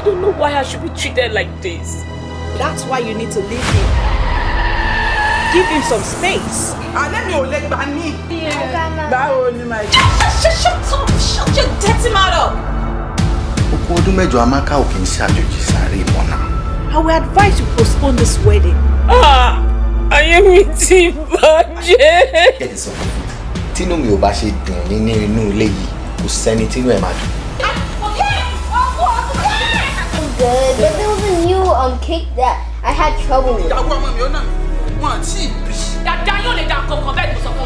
don't know why I should be treated like this. That's why you need to leave him. Give him some space. Let me let Bani. Yeah. Shut up! Shut your dirty mouth up! I will advise you postpone this wedding. I am eating budget. Get this off. Tino mi ò bá ṣe dùn nínú ilé yìí, kò sẹ́ni tínú ẹ̀ máa dùn. Good, but there was a new cake that I had trouble with.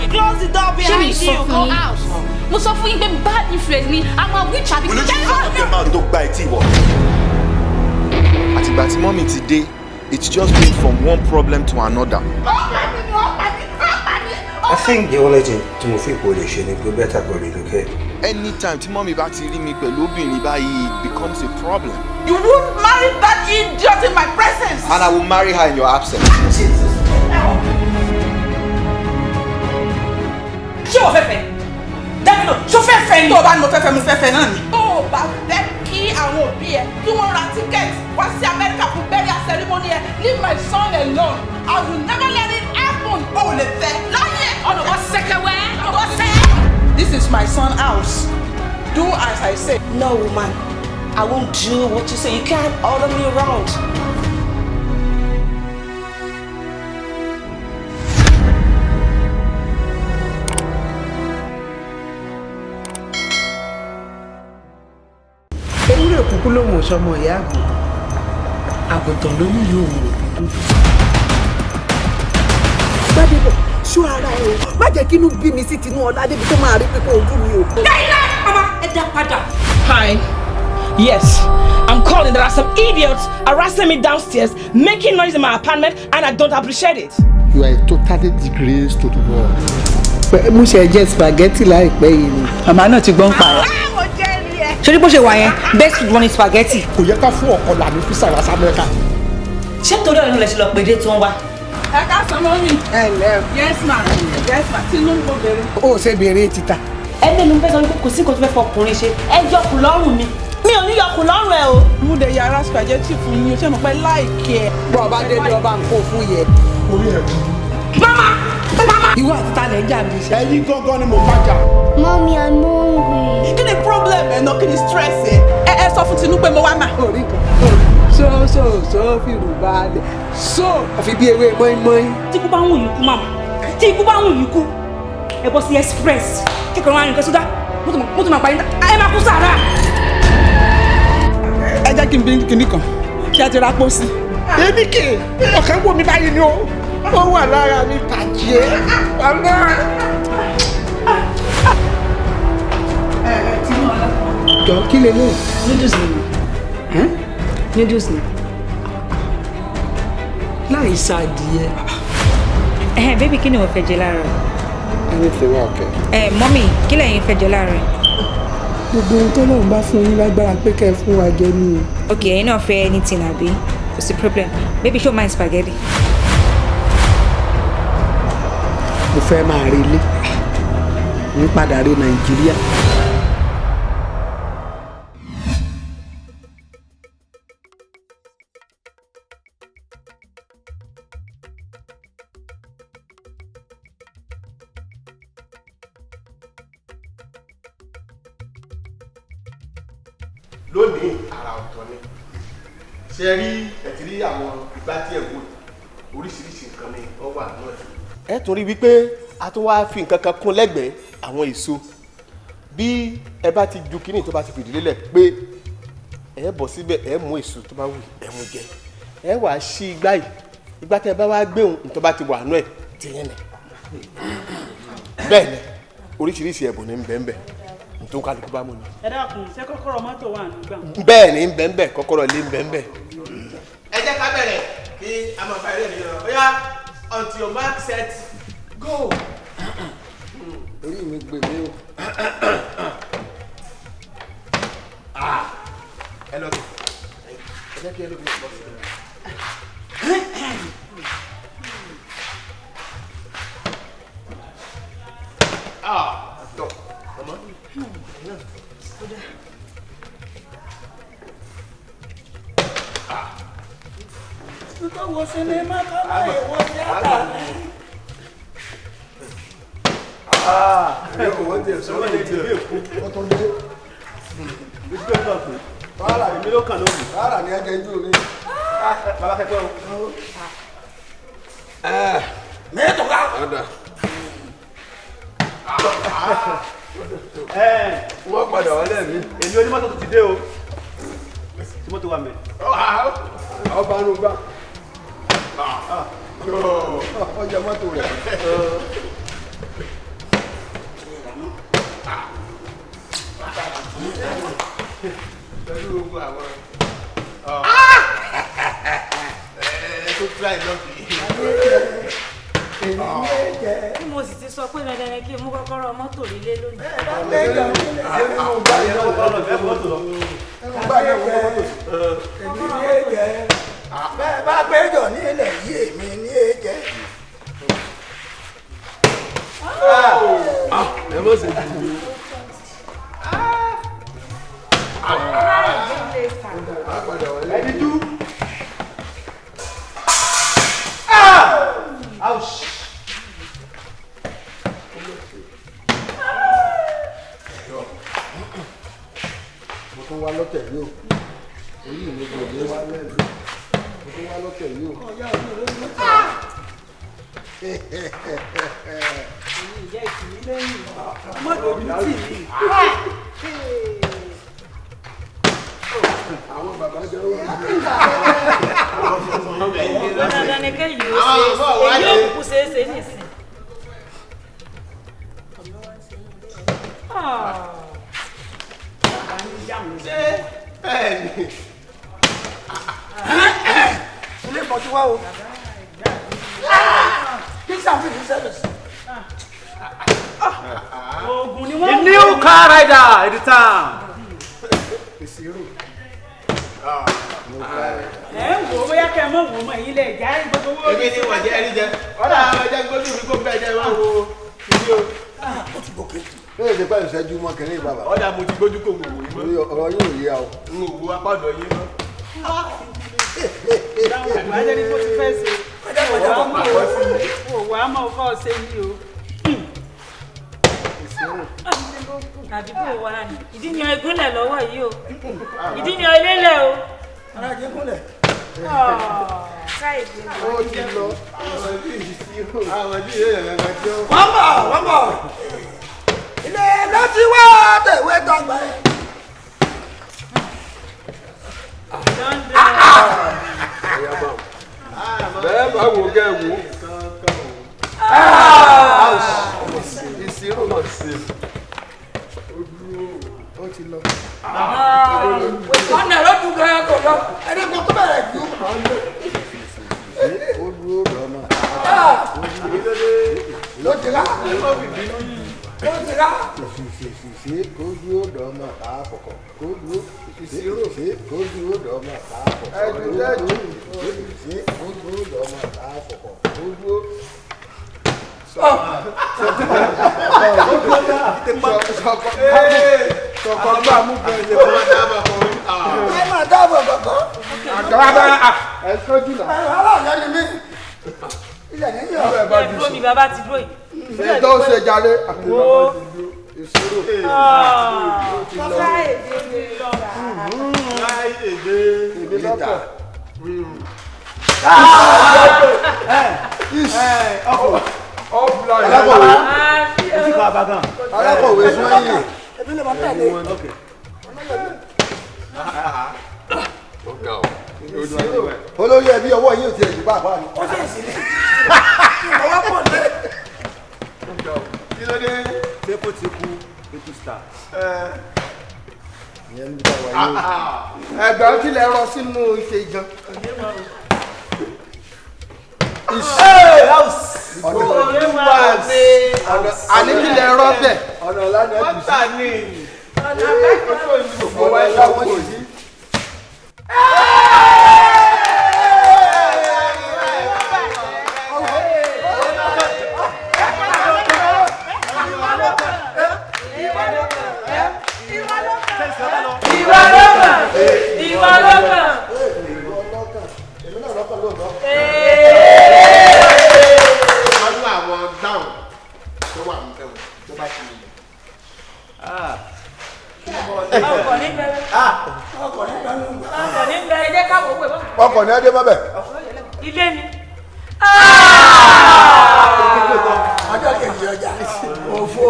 Close the door behind you. Go out. Mo sọ fún yín pé bad influence ni àwọn witch àbí Will you just stop your mouth tó gba etí wọ? Àtìgbà tí mọ́mì ti dé, it's just been from one problem to another. I think the only thing to move people is to go better for it, okay? Anytime tí mọ́mì bá ti rí mi pẹ̀lú obìnrin báyìí, it becomes a problem. You won't marry that idiot in my presence. And I will marry her in your absence. Jesus. Ṣé o fẹ́ fẹ́? Dábìlò, ṣé o fẹ́ fẹ́ ni? Tó o bá ní mo fẹ́ fẹ́ mo fẹ́ fẹ́ náà ni. Tó o bá fẹ́ kí àwọn òbí ẹ kí wọ́n ra ticket wá sí Amẹ́ríkà fún burial ceremony ẹ, leave my son alone. I will never let it happen. O ò lè fẹ́ láyé. ọ̀nà wọ́n sẹ́kẹ̀wẹ́ ọ̀nà sẹ́. This is my son's house. Do as I say. No, woman. I won't do what you say. You can't order me around. ewúrẹ́ òkúkú ló mọ̀ sọmọ ìyá àgbò àgùntàn ló ní yóò wò dúdú. Gbádébọ̀ ṣọ́ ara ẹ o má jẹ́ kí inú bí mi sí tinú ọlá débi tó máa rí pípọ̀ ojú mi o. Mama, ẹ dá padà. Hi. Yes, I'm calling. There are some idiots harassing me downstairs, making noise in my apartment, and I don't appreciate it. You are a totally disgrace to the world. Mo ṣe jẹ spaghetti láìpẹ́ yìí ni. Màmá náà ti gbọ́n pa ẹ́. Ṣé bó ṣe wà yẹn? Best food one is spaghetti. Kò yẹ ká fún ọkọ làmì fún sàrà sí Amẹ́ríkà. Ṣé torí ọ̀rẹ́ lè ṣe lọ pé dé tí wọ́n wá? Ẹ ká sọ mọ́ mi. Ẹ ǹlẹ́ o. Yes ma. Yes ma. Tinubu bèrè. Ó ṣe béèrè títa. Ẹgbẹ́ mi fẹ́ sọ pé kò sí nǹkan tó fẹ́ fọkùnrin ṣe. Ẹ yọkùn lọ́rùn mi. Mi ò ní yọkùn lọ́rùn ẹ o. Mo dẹ̀ yàrá spaghetti fún yín o, ṣé mo pẹ́ láìkí ẹ. Bọ́ ọba dédé ọba ń kó fún yẹ. Orí ẹ̀ kú. Mama! Ìwọ àti ta lẹ̀ ń jà mí ṣe. Ẹyin gángan ni mo bá jà. Mommy, I'm hungry. Kí ni problem ẹ̀ náà? Kí ni stress ẹ̀? Ẹ sọ fún Tinubu pé mo wá mà. Orí kan. So fi rù balẹ̀. So àfi bí ewé mọ́ínmọ́ín. Tí ikú bá ń wù yín kú, màmá. Tí ikú bá ń wù yín kú, ẹ bọ́ sí express. Kíkọ̀ wọn àrùn sódà. Mo tún máa parí. Ẹ máa kú sàrà. Ẹ jẹ́ kí n bí kinní kan. Ṣé ẹ ti ra pósí? Èmi kè ọ̀kan wò mí báyìí ni o. Ó wà lára mi bàjẹ́. Àmọ́. Jọ kí lè lè. Noodles ni. Noodles ni. Láì ṣàdìyẹ. Bébí kí ni wọ́n fẹ́ jẹ láàárọ̀? Ẹni fi wá ọ̀kẹ́. Mọ́mì kí lẹ̀yin fẹ́ jẹ láàárọ̀? Gbogbo ohun tó lọ́run bá fún yín lágbára pé kẹ́ ẹ fún wa jẹ ní. Ok, ẹ̀yin náà fẹ́ anything àbí? Kò sí problem. Bébí show my spaghetti. Mo fẹ́ máa rí ilé. Mo ń padà rí Nàìjíríà. Lónìí ara ọ̀tọ̀ ni ṣe rí ẹ̀tí rí àwọn ìgbà tí ẹ̀ wò oríṣiríṣi nǹkan ni wọ́n wà náà. Ẹ tún rí wípé a tún wá fi nǹkan kan kún lẹ́gbẹ̀ẹ́ àwọn èso bí ẹ bá ti ju kínní tó bá ti fìdí lélẹ̀ pé ẹ bọ̀ síbẹ̀ ẹ mú èso tó bá wù ẹ mú jẹ ẹ wàá ṣí igbá yìí igbá tẹ bá wá gbé òun tó bá ti wà nú ẹ tìyẹn nẹ bẹ́ẹ̀ ni oríṣiríṣi ẹ̀bùn ní bẹ́ẹ̀ tó ń kálukú bá mú ni. Ẹ dákun, ṣé kọ́kọ́rọ́ mọ́tò wà nígbà? Bẹ́ẹ̀ ni bẹ́ẹ̀ kọ́kọ́rọ́ lé bẹ́ẹ̀. Ẹ jẹ́ ká bẹ̀rẹ̀ kí a máa fa eré mi lọ. Ó yá until your mark set go. Orí mi gbè mí o. Ẹ lọ bí. Ẹ jẹ́ kí ẹ lọ bí ọ̀pọ̀ sí i. Tọ́ ọmọ. tó wo sinimá ká máa yẹ wo tíátà ní. Wọ́n ti sọ wọ́n lè ti bí èkó. Wọ́n tó dé. Ìgbé náà pé wàhálà èmi ló kàn lónìí. Wàhálà ni ẹ̀jẹ̀ ń dùn ní. Bàbá kẹ́kọ̀ọ́. Mẹ́tò ká. Wọ́n padà wọlé mi. Èmi onímọ́tò ti dé o. Tí mọ́tò wà mẹ́. Ọba ló gbà. Ọjà mọ́tò rẹ̀. Pẹ̀lú ogun àwọn tó tíra ìlọ́bì. Bí mo sì ti sọ pé dandan ni kí n mú kọ́kọ́rọ́ mọ́tò lílé lónìí. Bẹ́ẹ̀ bá péjọ nílẹ̀ yìí èmi ní èjẹ́. Ẹ mọ̀ sí ti wú. Ẹni dú. Ouch. Mo tún wá lọ́tẹ̀ yìí o. Orí mi kò ní wá lẹ́nu. Mo tún wá lọ́tẹ̀ yìí o. Ìyá ìtìmí lẹ́yìn. Ọmọdé ojú tì mí. Àwọn bàbá jẹ́ wọ́n. Dandan ni kéyìí ó ṣe èyí ò kúkú ṣe é ṣe nìsín. Ṣé bẹ́ẹ̀ ni? Ilé ìbọ̀jú wá o. Kí sàfihàn sẹ́fẹ̀sì. Oògùn ni The wọ́n new car rider in the town. Ìṣirò. Ẹ ń wò ó bóyá kẹ́ ẹ mọ̀ wò ó mọ̀ èyí lẹ̀ já gbogbo owó. Èmi ni wọ́n jẹ́ ẹni jẹ. Ọ̀dà àwọn ẹja gbójú mi kó bẹ́ẹ̀ jẹ́ wọ́n wo ibi o. Ó ti gòkè. Bẹ́ẹ̀ ni pẹ́ẹ́n ìṣẹ́jú mọ́ kẹ́lẹ́ bàbá. Ọ̀dà mo ti gbójú kò wò ó. Ọ̀rọ̀ yóò yé o. N ò wo apá ọ̀dọ̀ yín mọ́. Dáhùn àgbà jẹ́ ní kó ti fẹ́ ṣe. Òwò àmọ́ ọkọ̀ ṣe yìí o. àdúgbò wa ni. Ìdí ni ẹgúnlẹ̀ lọ́wọ́ yìí o. Ìdí ni ilélẹ̀ o. Alájẹ́ kúnlẹ̀. Káìdé. Ó ti lọ. Àwọn ẹbí ìṣirò. Àwọn ẹbí ìyẹn ẹ̀rọ tí ó. Wọ́n bọ̀. Ilé ló ti wá tẹ̀wé tọgbà ẹ̀. Bẹ́ẹ̀ bá wò kẹ́ wò. Ìṣirò náà ṣe. Ó ti lọ. Ọ̀nà ló dùn gan kò lọ. Ẹni kò tó bẹ̀rẹ̀ jù. Ó dúró lọ́nà. Ló ti rá. Ó ti rá. Ṣé kó dúró lọ́nà àkọ́kọ́? Kó dúró. Ìṣirò. Ṣé kó dúró lọ́nà àkọ́kọ́? Ẹ̀dùn lẹ́dùn. Ṣé kó dúró lọ́nà àkọ́kọ́? Kó dúró. Sọ̀kọ̀ bá mú bẹ́ẹ̀ lè fọwọ́ dábàá kan rí. Ẹ máa dáàbò bọ̀kọ́. Àgbàlagbà ẹ̀ sọ́jú là. Aláàjọ ni mí. Ilẹ̀ ní yọ̀. Ẹ dúró mi bàbá ti dúró yìí. Ètò ó ṣe jàre. Ìṣirò. Bàbá èdè mi lọ́ra. Láì èdè èmi lọ́tọ̀. Offline. Alákọ̀wé. Ojú kan abagan. Alákọ̀wé sọ́yìn. Ebi lè máa tẹ̀lé. Olórí ẹbí ọwọ́ yìí ò tiẹ̀ jù pàápàá ni. Ó ṣe ìsìlẹ̀. Ọwọ́ pọ̀ lé. Kí ló dé? Ṣé kò ti kú ètò star? Ìyẹn níbi táwa yìí o. Ẹgbẹ́ tí lè rọ sínú ife gan. Àní kí lè rọ bẹ̀. Ọ̀nà ìlànà ẹ̀dùn sí. Wọ́n tà ní. Ọ̀nà àbẹ́kọ̀ọ́ ni. Gbogbo wa ẹ̀ láwọn yìí. Ìwà lọ́kàn. Èmi náà lọ́kàn lóòótọ́. ọkọ̀ ní bẹ̀rẹ̀. ọkọ̀ ní bẹ̀rẹ̀. ọkọ̀ ní bẹ̀rẹ̀. ẹ jẹ́ káwọ́ owó ẹ̀ bọ́. ọkọ̀ ní adé mọ́bẹ̀. ilé ni. ọjọ́ kejì ọjà òfò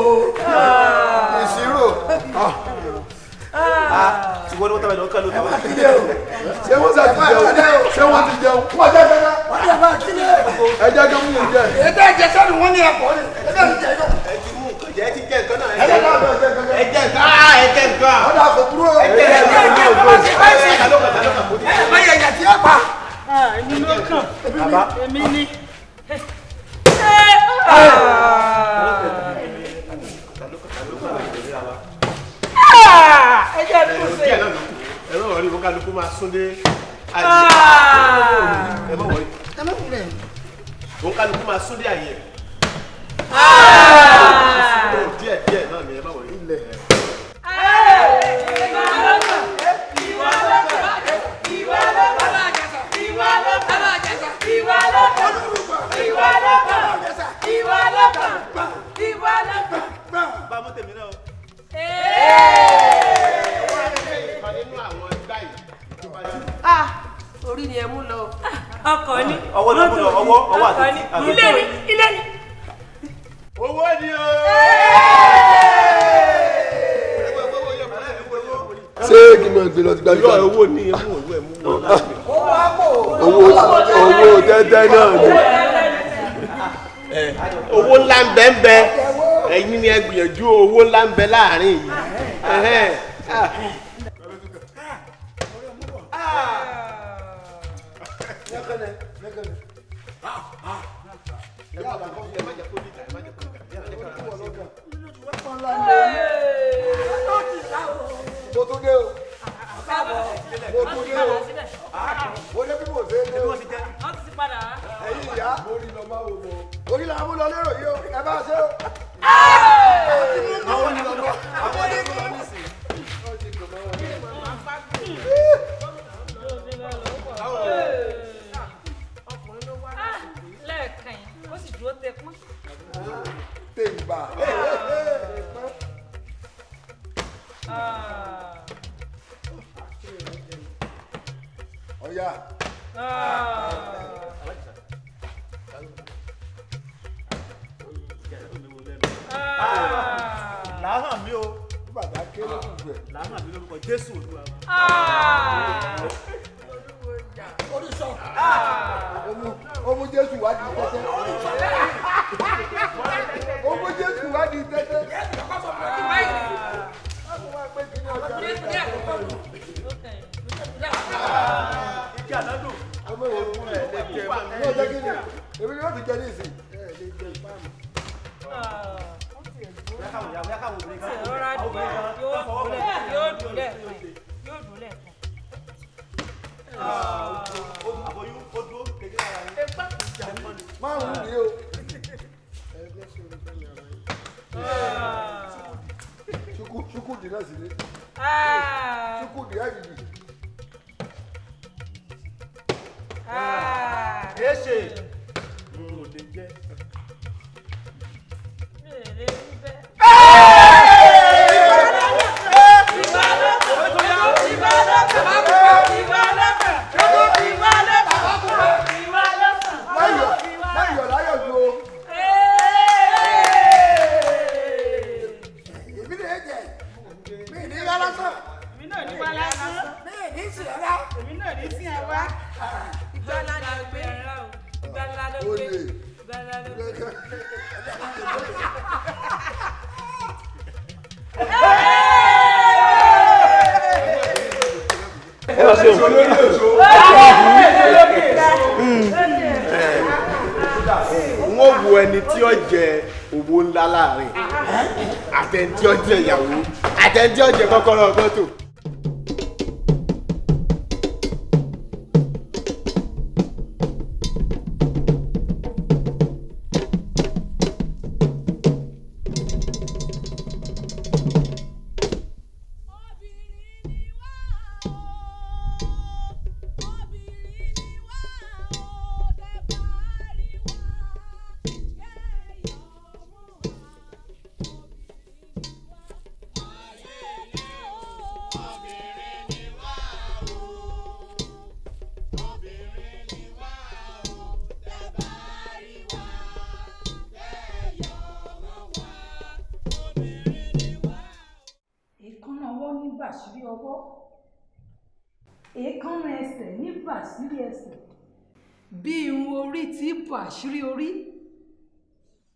ìṣirò. ṣùgbọ́n ní wọ́n tẹ́lẹ̀ lọ́kàn ló tẹ́lẹ̀. ṣé wọ́n ti jẹun ṣé wọ́n ti jẹun wọ́n jẹ́ gẹ́gẹ́ wọ́n jẹ́ bá kí ni ẹ jẹ́ kí wọ́n jẹ. ètò ẹ̀jẹ̀ sẹ́nu wọ́n ní ẹ̀kọ́ ni ẹ̀jẹ̀ ti jẹ yóò. ẹ ti mú ẹ ti jẹ nǹkan náà. ẹ jẹ́ nǹkan. ọ̀dà kò burú o. èmi ló kàn èmi ni. ẹ jẹ́ kó ṣe. ẹ má wọrí wọn kálukú máa sún dé àyè. ẹ má wọrí wọn kálukú máa sún dé àyè. díẹ̀ díẹ̀ náà ni ẹ má wọrí. Bámu tèmi náà. Orí ni ẹ mú lọ. ọkọ̀ ni. Ọwọ́ ló mú lọ, ọwọ́ àti ilé ni ilé ni. Owó ni o. ṣé kí n máa gbé lọ sí gbàgbé. Owó ni ẹ mú owó ẹ mú wọn láti. owó tẹ́tẹ́ náà ni. Owó ńlá ń bẹ ń bẹ ẹ̀yin ni ẹ gbìyànjú owó ńlá ń bẹ láàrin yìí. mo tún dé o. mo tún dé o. mo dé bí mo ṣe dé o. wọ́n ti padà wá. ẹ̀yin ìyá orí lọ máa wò lọ. orí la mú lọ lérò yìí o ẹ bá ṣe o. àwọn ni lọ́dọ̀ àwọn ni lọ́dọ̀ nísìnyí. lẹ́ẹ̀kan yìí ó sì dúró tẹ pọ́n. tèmbà. ọ̀ya. Làhàn mi o. bàtà kéré gbogbo ẹ̀. Làhàn mi lórúkọ Jésù Olúwa. oríṣọ. ó mú Jésù wá di tẹ́tẹ́. ó mú Jésù wá di tẹ́tẹ́. Ìdí ànádùn. ọmọ ìwé fún ẹ lẹ́jẹ̀ mọ́. yóò jẹ́ kí ni èmi yóò ti jẹ ní ìsìn. rọra dùn yóò dùn lẹ́ẹ̀kan. márùn-ún ni o. ṣukú dì náà sí ni. ṣukú dì áyìí. Èṣe. Mo lè jẹ́. Wọ́n wo ẹni tí ó jẹ owó ńlá láàrin àtẹni tí ó jẹ ìyàwó àtẹni tí ó jẹ kọ́kọ́rọ́ mọ́tò. àṣírí ọwọ́ èékánná ẹsẹ̀ ní bò àṣírí ẹsẹ̀ bí irun orí tí bò àṣírí orí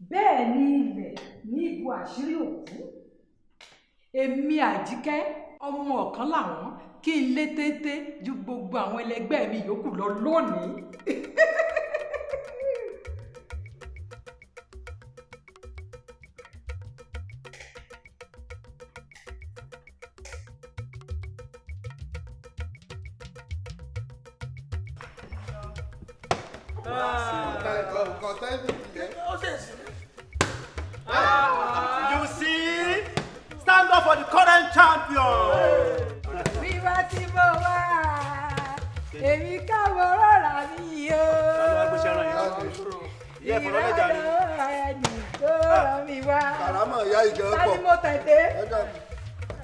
bẹ́ẹ̀ ni ilẹ̀ ní bò àṣírí òkú èmi Àjíkẹ́ ọmọ ọ̀kan làwọn kí n lé téńté ju gbogbo àwọn ẹlẹgbẹ́ mi yòókù lọ lónìí. You see? Stand up for the current champion. Wíwá tí mo wá, èmi ká mo rọra mi o. Ìrọ̀lẹ́ ẹni tó rọ mi wá. Kàrámọ̀ ìyá ìjọ pọ̀. Sani mo tẹ̀lé.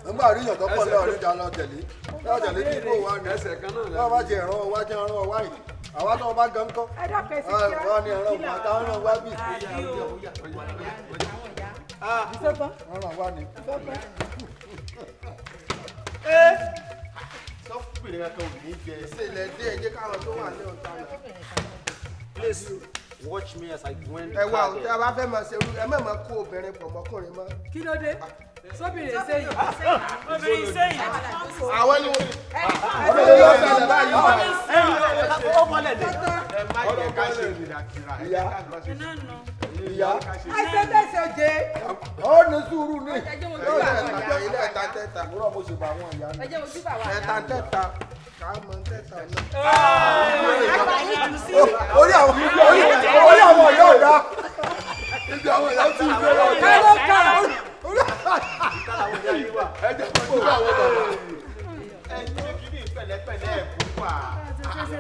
Nígbà rí ìyàn tó pọ̀ lọ́wọ́ níjà lọ tẹ̀lé. Lọ́wọ́ tẹ̀lé kí kò wá ní. Ẹsẹ̀ kan náà. Lọ́wọ́ bá ti ẹ̀rọ wá jẹ́ ẹ̀rọ wá yìí. Àwa tó bá gan kọ́. Ẹ dákẹ́ sí kí á. Wọ́n ní ẹ̀rọ wá táwọn náà wá bì. Ọ̀rọ̀ wá ní. Sọ́kùnrin kan ò ní jẹ. Ṣèlè dé ẹjẹ́ káwọn tó wà ní ọ̀tá rẹ̀. Please watch me as I went. Ẹ wá o, tí a bá fẹ́ máa ṣe irú ẹ má máa kó obìnrin pọ̀ mọ́kùnrin mọ́. Kí ló dé? Sóbìnrin sẹ́yìn. Obìnrin sẹ́yìn. Àwọn ni wọ́n. Ọmọ yóò ṣẹlẹ̀ báyìí. Ó mọ̀lẹ̀ dé. Ẹ má jẹ́ ká ṣe ìrìnàkìrà. Ìyá. Àìsàn tẹ̀sán jẹ. Ó ní sùúrù ní. Ilé ẹ̀ta tẹ́ta. Wúrọ̀ mo ṣe bá àwọn ìyá mi. Ẹ̀ta tẹ́ta. Káàmọ̀ tẹ́ta náà. Orí àwọn ọ̀yọ́ ọ̀dá. Ibi àwọn ìyá tí ìgbé lọ. Ká ló ká. Ẹ jẹ́ kó gbogbo àwọn bàbá. Ẹ jẹ́ kí ní pẹ̀lẹ́pẹ̀lẹ́ ẹ̀kú wà.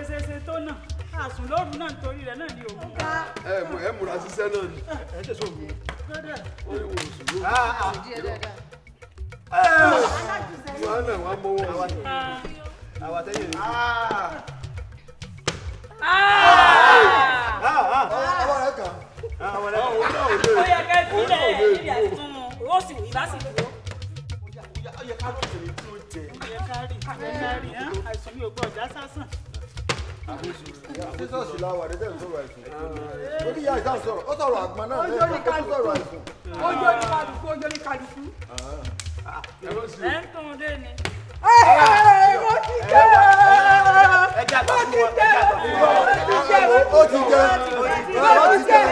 Ṣe tó náà. Àsùn lóru náà nítorí rẹ̀ náà ni òun. Ẹ múra ṣiṣẹ́ náà ni. Ẹ tẹ̀sán òun. Ó ní wò sùn lóru. Wọ́n náà wọ́n mọ́ wọn. Àwọn àtẹ́yìn rẹ̀. Ọwọ́ rẹ̀ kàn. Ó yẹ kẹ́ sílẹ̀ níbi àtúnú. Ó sì wù ibà sì dúró. Ó yẹ ká ló tẹ̀lé tí ó jẹ. Ó yẹ ká rí. Àìsàn mi ò gbọ́ ọ̀já sásàn. Sísọ́ọ̀sì la wà dédé sọ̀rọ̀ àìsàn. Ó ní ìyá ìta sọ̀rọ̀, ó sọ̀rọ̀ àgbọn náà lẹ́yìn tó sọ̀rọ̀ àìsàn. Ojú ní kálukú, ojú ní kálukú. Ẹ ń tún un dé ni. Mo ti jẹ́. Ẹ jẹ́ àgbà fún wọn. Ẹ jẹ́ àgbà fún wọn. Ó ti jẹ́. Ó ti jẹ́.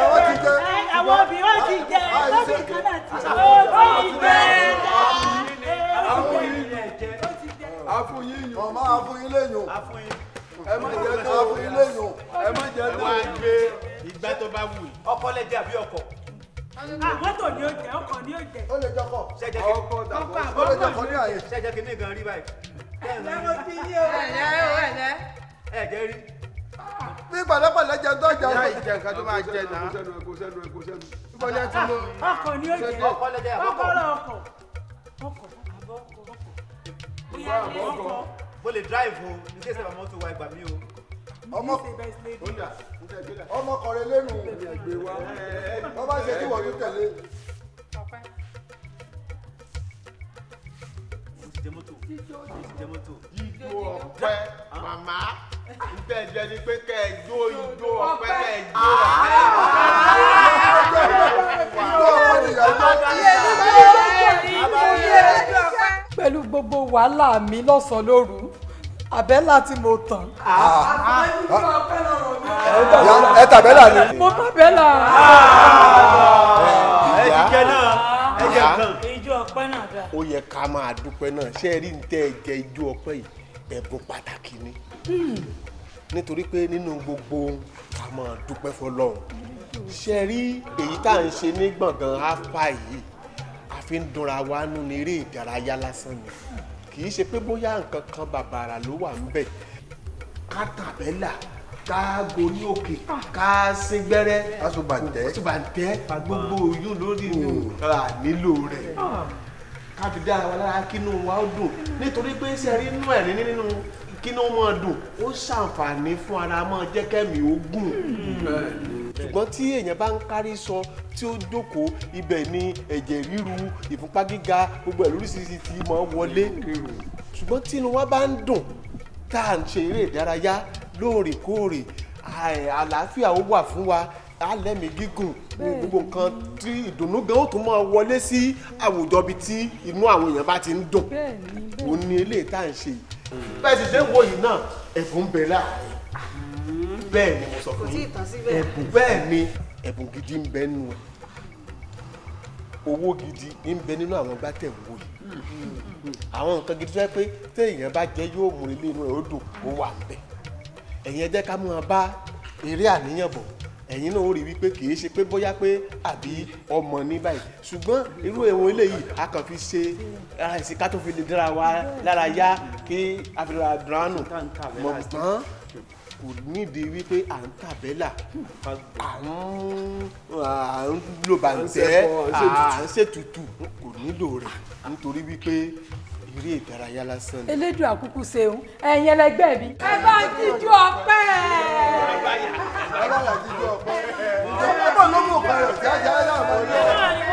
Ó ti jẹ́. Àwọn obìnrin ó ti jẹ́. Lọ́bì kan náà ti jẹ́. Àfúnyín yùn. Ọmọ àfúnyín léyùn. Ẹ má jẹ́ tó àfúnyín léyùn. Ẹ má jẹ́ tó. Ẹ wá gbé ìgbà tó bá wù yìí. Ọkọ lẹ́jẹ̀ àbí ọkọ? Mọ́tò ni ó jẹ́, ọkọ̀ ni ó jẹ́. Ó lè jọkọ̀. Ṣẹ́jẹ́ Ọkọ̀ dàbọ̀. Ó lè jọkọ̀ ní àyè. Ṣẹ́jẹ́ kí ní gan rí báyìí. Lẹ́mọ̀ sí yé o. Ẹ̀lẹ́. Ẹ jẹ́ rí. Bí pẹ̀lẹ́pẹ̀lẹ́ jẹ tó jẹ. Ìyá ìjẹ nǹkan tó máa jẹ náà. Ìbọ̀lẹ̀ ti mú. Ọkọ̀ ni ó jẹ́. Ọkọ lẹ́jẹ̀ àbí ọkọ? Ọkọ̀ rẹ̀ ọkọ̀. Ọkọ̀ àbọ̀ ọkọ̀. Bóyá ilé ọkọ̀. Mo lè drive o, ní kí ẹ sẹ́wọ̀n mọ́tò wa ìgbà mi o. Ọmọkùnrin lẹ́nu. Wọ́n bá ṣe tí wọ́n tún tẹ̀lé. Ijó ọ̀pẹ màmá ìgbẹ́ jẹ ni pé kẹ́ ẹ jó ijó ọ̀pẹ kẹ́ ẹ jó Pẹ̀lú gbogbo wàhálà mi lọ́sàn-án lóru, àbẹ́là tí mo tàn. Ẹ tàbẹ́là ni. Mo tàbẹ́là. ẹ ti jẹ náà ẹ jẹ nǹkan. Ijó ọpẹ́ náà dà. Ó yẹ ká máa dúpẹ́ náà ṣé ẹ rí ní tẹ́ ẹ jẹ ijó ọpẹ́ yìí ẹ̀bùn pàtàkì ni nítorí pé nínú gbogbo ká máa dúpẹ́ fọlọ́run ṣé ẹ rí èyí tá à ń ṣe ní gbọ̀ngàn áfà yìí a fi ń dunra wa nú ní eré ìdárayá lásán ni kì í ṣe pé bóyá nǹkan kan bàbàrà ló wà ń bẹ̀ ká tàbẹ́là ká gorí òkè ká sín gbẹ́rẹ́ àtúbàǹtẹ́ gbogbo oyún lórí nílò rẹ̀ ká fi dára wa lára kínú wa ó dùn nítorí pé ṣe rí inú ẹ̀rín nínú kínú wọn dùn ó ṣàǹfààní fún ara máa jẹ́ kẹ́mi ó gùn ṣùgbọ́n tí èèyàn bá ń kárí sọ tí ó jókòó ibẹ̀ ni ẹ̀jẹ̀ ríru ìfúnpá gíga gbogbo ẹ̀ lóríṣiríṣi tí mọ̀ wọlé ṣùgbọ́n tí inú wa bá ń dùn tá à ń ṣe eré ìdárayá lóòrèkóòrè àlàáfíà ó wà fún wa alẹ́mìí gígùn gbogbo nǹkan tí ìdùnnú gan ó tún máa wọlé sí àwùjọ bíi tí inú àwọn èèyàn bá ti ń dùn òun ni eléyìí tá à ń ṣe bẹ́ẹ̀ sì ṣe ń wo yìí náà ẹ̀bùn ń bẹ láàrin bẹ́ẹ̀ ni mo sọ fún yín ẹ̀bùn bẹ́ẹ̀ ni ẹ̀bùn gidi ń bẹ nínú owó gidi ń bẹ nínú àwọn gbátẹ̀ wò yìí àwọn nǹkan gidi tó yẹ pé téèyàn bá jẹ yóò mú ilé inú ẹ̀ ó dùn ó wà ń bẹ ẹ̀yin ẹ jẹ́ ká máa bá eré àníyàn bọ̀ ẹ̀yin náà ó rí wípé kì í ṣe pé bóyá pé àbí ọmọ ní báyìí ṣùgbọ́n irú ẹ̀wọ̀n eléyìí a kàn fi ṣe ara ìsìnká tó fi lè dára wa lára yá kí a fi ra dùránù mọ̀ tán kò nídìí wípé à ń tàbẹ́là à ń lo bàǹtẹ́ à ń ṣètùtù kò nílò rẹ̀ nítorí wípé eré ìdárayá lásán ni. elédùn àkúkú ṣeun ẹ̀yin ẹlẹgbẹ́ mi. ẹ bá jíjú ọpẹ́. ẹ bá jíjú ọpẹ́. ìjọba ló mú ọpẹ́ rẹ̀ jáde ayé àwọn ọmọ